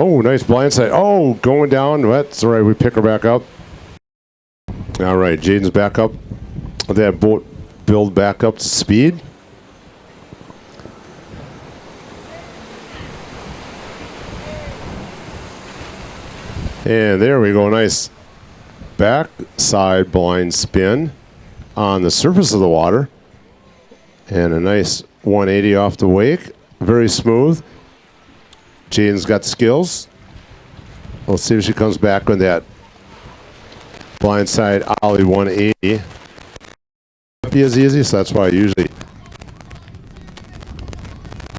Oh, nice blindside. Oh, going down. That's all right. We pick her back up. All right, Jaden's back up. That boat build back up to speed. And there we go. Nice backside blind spin on the surface of the water. And a nice 180 off the wake. Very smooth. Jaden's got skills. Let's see if she comes back with that blindside ollie 180. Not be as easy, so that's why I usually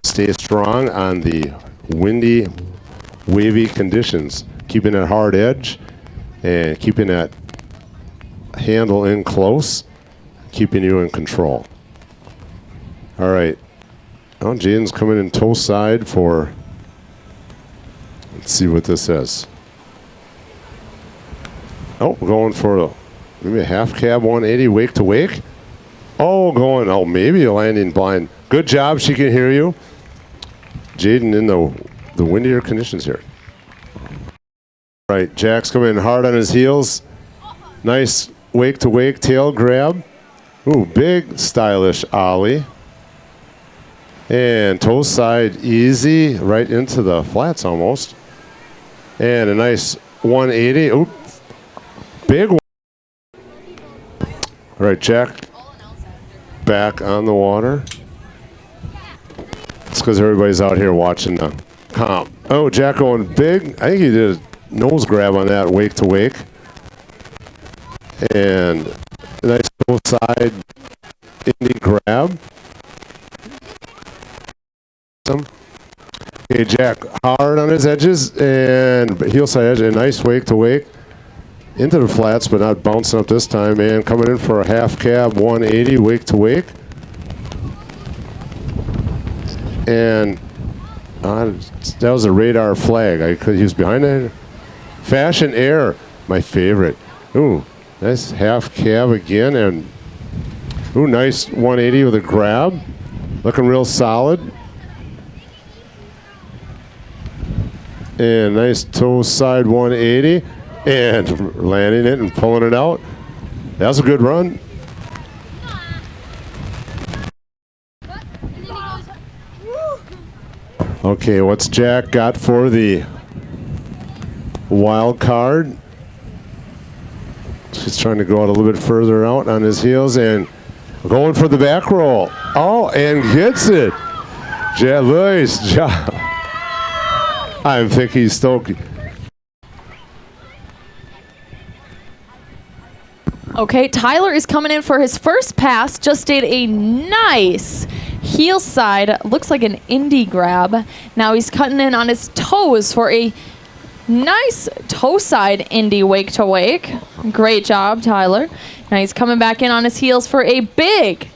stay strong on the windy, wavy conditions. Keeping that hard edge and keeping that handle in close, keeping you in control. All right. Oh, Jaden's coming in toe side for, let's see what this is. Oh, going for maybe a half cab 180 wake to wake. Oh, maybe a landing blind. Good job, she can hear you. Jaden in the windier conditions here. Right, Jack's coming in hard on his heels. Nice wake to wake tail grab. Ooh, big stylish ollie. And toe side easy right into the flats almost. And a nice 180. Oop. Big one. All right, Jack back on the water. It's because everybody's out here watching the comp. Oh, Jack going big. I think he did a nose grab on that wake to wake. And a nice toe side indie grab. Okay, Jack hard on his edges and heel side edge, a nice wake to wake into the flats, but not bouncing up this time. And coming in for a half cab 180 wake to wake. And that was a radar flag. He was behind it. Fashion Air, my favorite. Ooh, nice half cab again, and ooh, nice 180 with a grab. Looking real solid. And nice toe side 180 and landing it and pulling it out. That was a good run. Okay, what's Jack got for the wild card? She's trying to go out a little bit further out on his heels and going for the back roll. Oh, and gets it. Nice job. I think he's stoked. Okay, Tyler is coming in for his first pass. Just did a nice heel side. Looks like an indie grab. Now he's cutting in on his toes for a nice toe side indie wake to wake. Great job, Tyler. Now he's coming back in on his heels for a big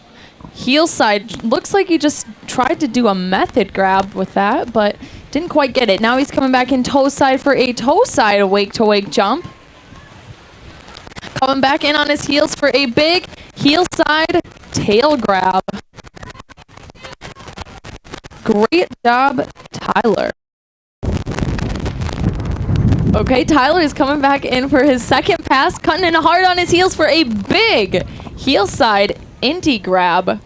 heel side. Looks like he just tried to do a method grab with that, but didn't quite get it. Now he's coming back in toe side for a toe side wake to wake jump. Coming back in on his heels for a big heel side tail grab. Great job, Tyler. Okay, Tyler is coming back in for his second pass, cutting in hard on his heels for a big heel side indie grab.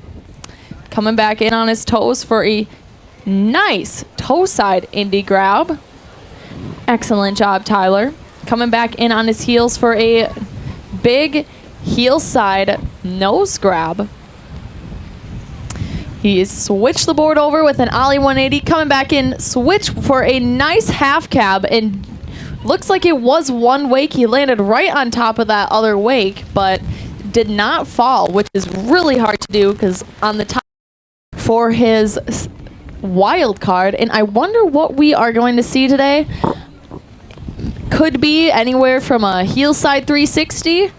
Coming back in on his toes for a nice toe side indie grab. Excellent job, Tyler. Coming back in on his heels for a big heel side nose grab. He's switched the board over with an ollie 180. Coming back in, switch for a nice half cab, and looks like it was one wake. He landed right on top of that other wake, but did not fall, which is really hard to do because on the top for his wild card. And I wonder what we are going to see today. Could be anywhere from a heel side 360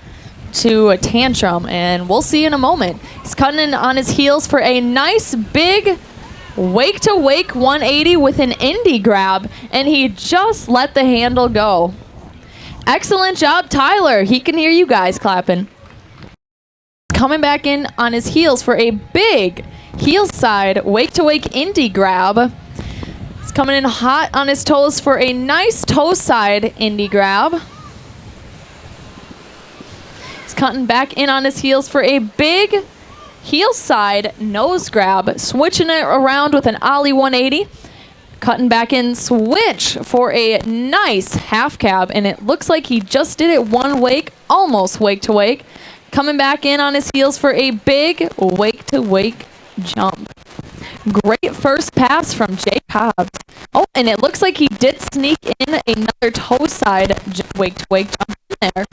to a tantrum, and we'll see in a moment. He's cutting in on his heels for a nice big wake to wake 180 with an indie grab, and he just let the handle go. Excellent job, Tyler. He can hear you guys clapping. Coming back in on his heels for a big heel side wake to wake indie grab. He's coming in hot on his toes for a nice toe side indie grab. He's cutting back in on his heels for a big heel side nose grab, switching it around with an ollie 180. Cutting back in switch for a nice half cab, and it looks like he just did it one wake, almost wake to wake. Coming back in on his heels for a big wake to wake jump. Great first pass from Jake Hobbs. Oh, and it looks like he did sneak in another toe side wake to wake jump in there.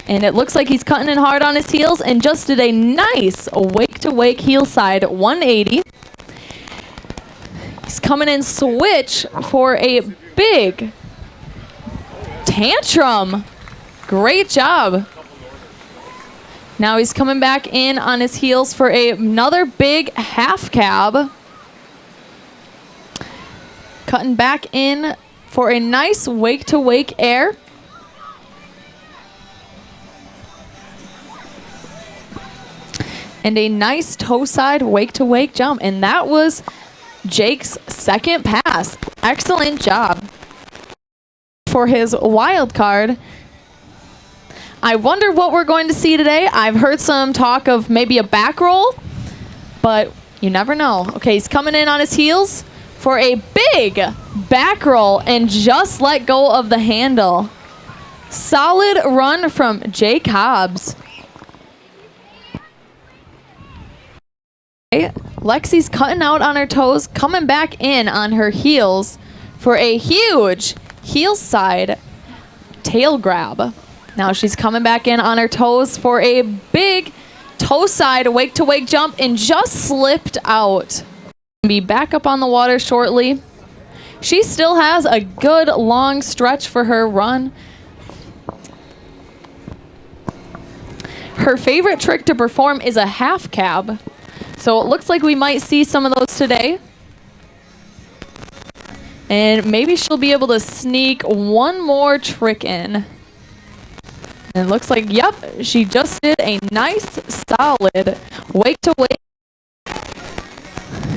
And it looks like he's cutting in hard on his heels and just did a nice wake to wake heel side 180. He's coming in switch for a big tantrum. Great job. Now he's coming back in on his heels for another big half cab. Cutting back in for a nice wake to wake air. And a nice toe side wake to wake jump. And that was Jake's second pass. Excellent job. For his wild card, I wonder what we're going to see today. I've heard some talk of maybe a back roll, but you never know. Okay, he's coming in on his heels for a big back roll and just let go of the handle. Solid run from Jake Hobbs. Lexi's cutting out on her toes, coming back in on her heels for a huge heel side tail grab. Now she's coming back in on her toes for a big toe side wake to wake jump and just slipped out. Be back up on the water shortly. She still has a good long stretch for her run. Her favorite trick to perform is a half cab. So it looks like we might see some of those today. And maybe she'll be able to sneak one more trick in. And it looks like, yep, she just did a nice, solid wake to wake.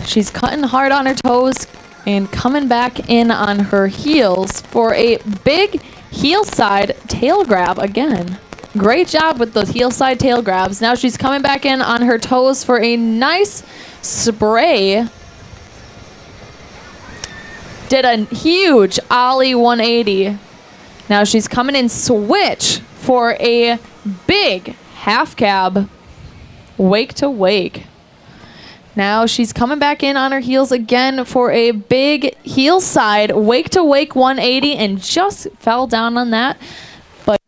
She's cutting hard on her toes and coming back in on her heels for a big heel side tail grab again. Great job with those heel side tail grabs. Now she's coming back in on her toes for a nice spray. Did a huge ollie 180. Now she's coming in switch for a big half cab wake to wake. Now she's coming back in on her heels again for a big heel side wake to wake 180 and just fell down on that. But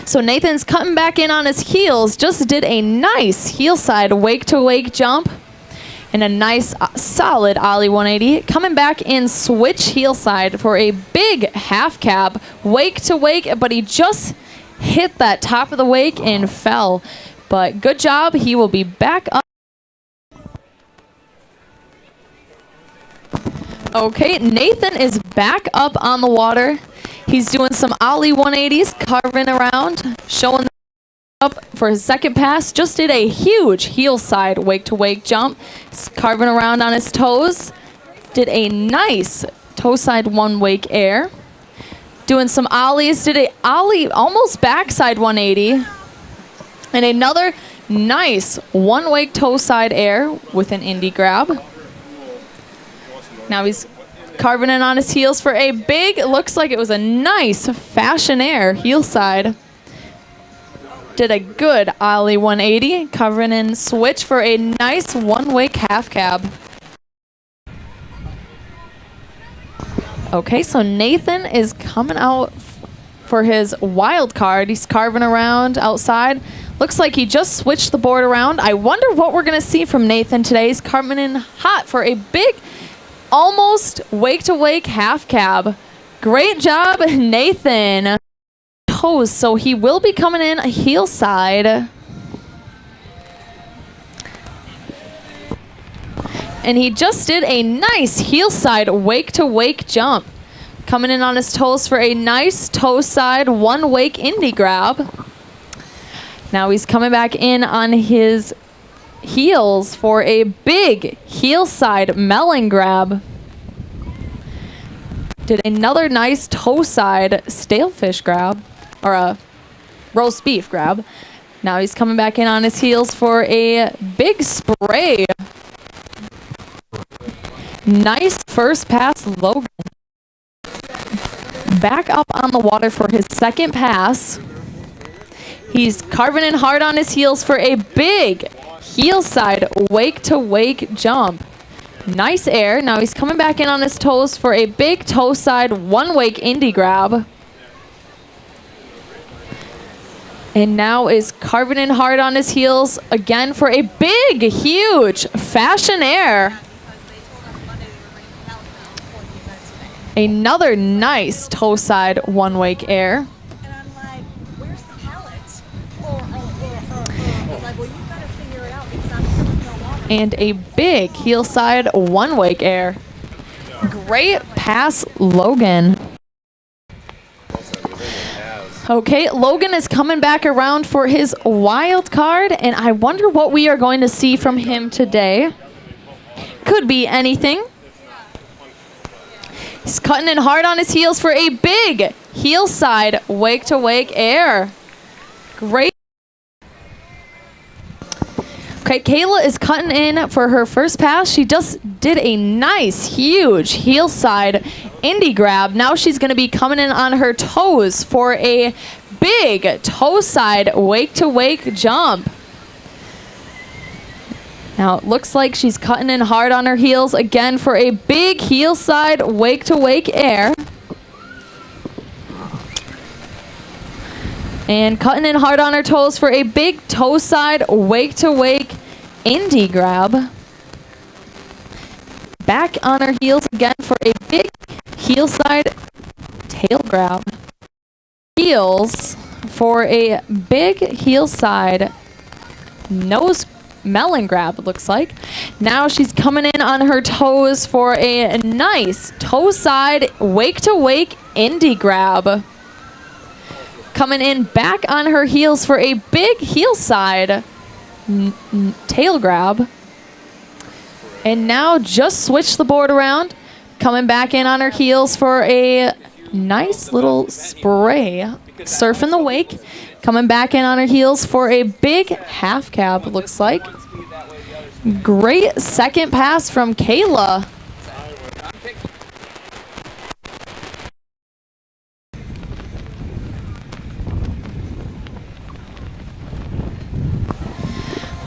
so Nathan's cutting back in on his heels, just did a nice heel side wake to wake jump and a nice solid ollie 180. Coming back in switch heel side for a big half cab wake to wake, but he just hit that top of the wake and fell. But good job, he will be back up. Okay, Nathan is back up on the water. He's doing some ollie 180s, carving around, showing up for his second pass. Just did a huge heel side wake to wake jump, carving around on his toes. Did a nice toe side one wake air. Doing some ollies, did a ollie almost backside 180. And another nice one wake toe side air with an indie grab. Now he's carving in on his heels for a big, looks like it was a nice fashion air heel side. Did a good ollie 180, covering in switch for a nice one wake half cab. Okay, so Nathan is coming out for his wild card. He's carving around outside. Looks like he just switched the board around. I wonder what we're going to see from Nathan today. He's carving in hot for a big almost wake to wake half cab. Great job, Nathan. Toes, so he will be coming in a heel side. And he just did a nice heel side wake to wake jump. Coming in on his toes for a nice toe side one wake indie grab. Now he's coming back in on his heels for a big heel side melon grab. Did another nice toe side stale fish grab, or a roast beef grab. Now he's coming back in on his heels for a big spray. Nice first pass, Logan. Back up on the water for his second pass. He's carving in hard on his heels for a big heel side wake to wake jump. Nice air. Now he's coming back in on his toes for a big toe side one wake indie grab. And now is carving in hard on his heels again for a big, huge fashion air. Another nice toe side one wake air. And I'm like, where's the pallets? Like, well, you gotta figure it out because I'm filling no water. And a big heel side one wake air. Great pass, Logan. Okay, Logan is coming back around for his wild card, and I wonder what we are going to see from him today. Could be anything. He's cutting in hard on his heels for a big heel side wake to wake air. Great. Okay, Kayla is cutting in for her first pass. She just did a nice, huge heel side indie grab. Now she's going to be coming in on her toes for a big toe side wake to wake jump. Now it looks like she's cutting in hard on her heels again for a big heel side wake to wake air. And cutting in hard on her toes for a big toe side wake to wake indie grab. Back on her heels again for a big heel side tail grab. Heels for a big heel side nose melon grab, it looks like. Now she's coming in on her toes for a nice toe side wake to wake indie grab. Coming in back on her heels for a big heel side tail grab. And now just switch the board around. Coming back in on her heels for a nice little spray. Surfing the wake. Coming back in on her heels for a big half cab, looks like. Great second pass from Kayla.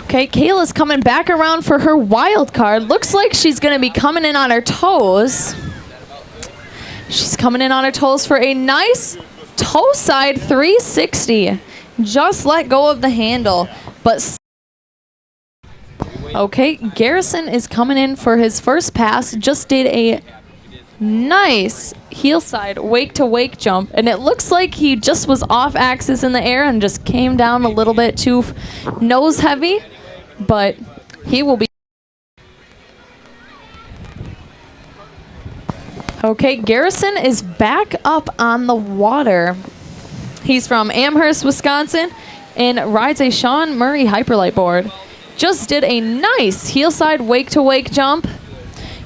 Okay, Kayla's coming back around for her wild card. Looks like she's going to be coming in on her toes. She's coming in on her toes for a nice toe side 360. Just let go of the handle. But okay, Garrison is coming in for his first pass. Just did a nice heel side wake to wake jump. And it looks like he just was off axis in the air and just came down a little bit too nose heavy. But he will be. Okay, Garrison is back up on the water. He's from Amherst, Wisconsin, and rides a Sean Murray Hyperlight board. Just did a nice heel side wake to wake jump.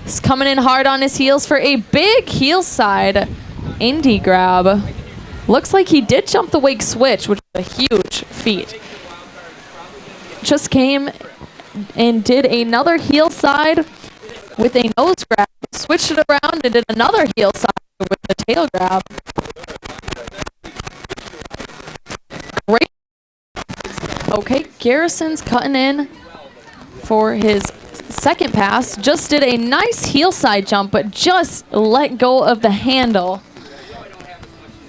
He's coming in hard on his heels for a big heel side indie grab. Looks like he did jump the wake switch, which is a huge feat. Just came and did another heel side with a nose grab. Switched it around and did another heel side with the tail grab. Great. Okay, Garrison's cutting in for his second pass. Just did a nice heel side jump, but just let go of the handle.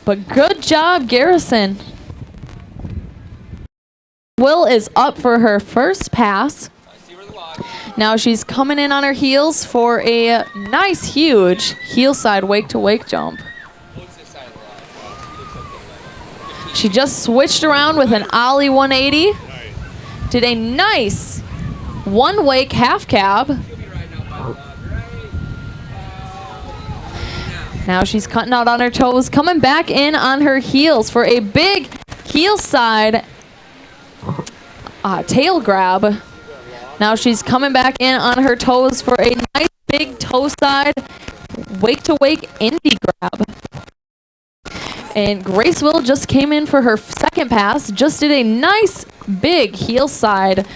But good job, Garrison. Will is up for her first pass. Now she's coming in on her heels for a nice, huge heel side wake to wake jump. She just switched around with an ollie 180. Did a nice one wake half cab. Now she's cutting out on her toes, coming back in on her heels for a big heel side tail grab. Now she's coming back in on her toes for a nice big toe side wake to wake indie grab. And Grace Will just came in for her second pass, just did a nice big heel side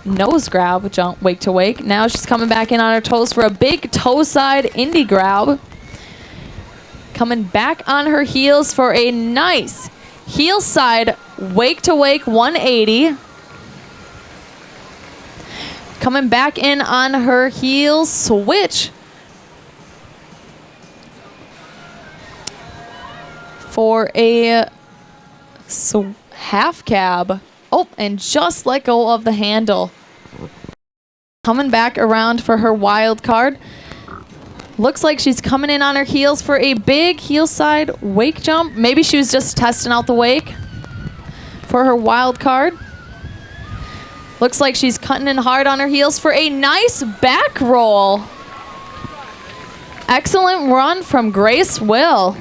nose grab jump wake to wake. Now she's coming back in on her toes for a big toe side indie grab. Coming back on her heels for a nice heel side wake to wake 180. Coming back in on her heels switch for a half cab. Oh, and just let go of the handle. Coming back around for her wild card. Looks like she's coming in on her heels for a big heel side wake jump. Maybe she was just testing out the wake for her wild card. Looks like she's cutting in hard on her heels for a nice back roll. Excellent run from Grace Will.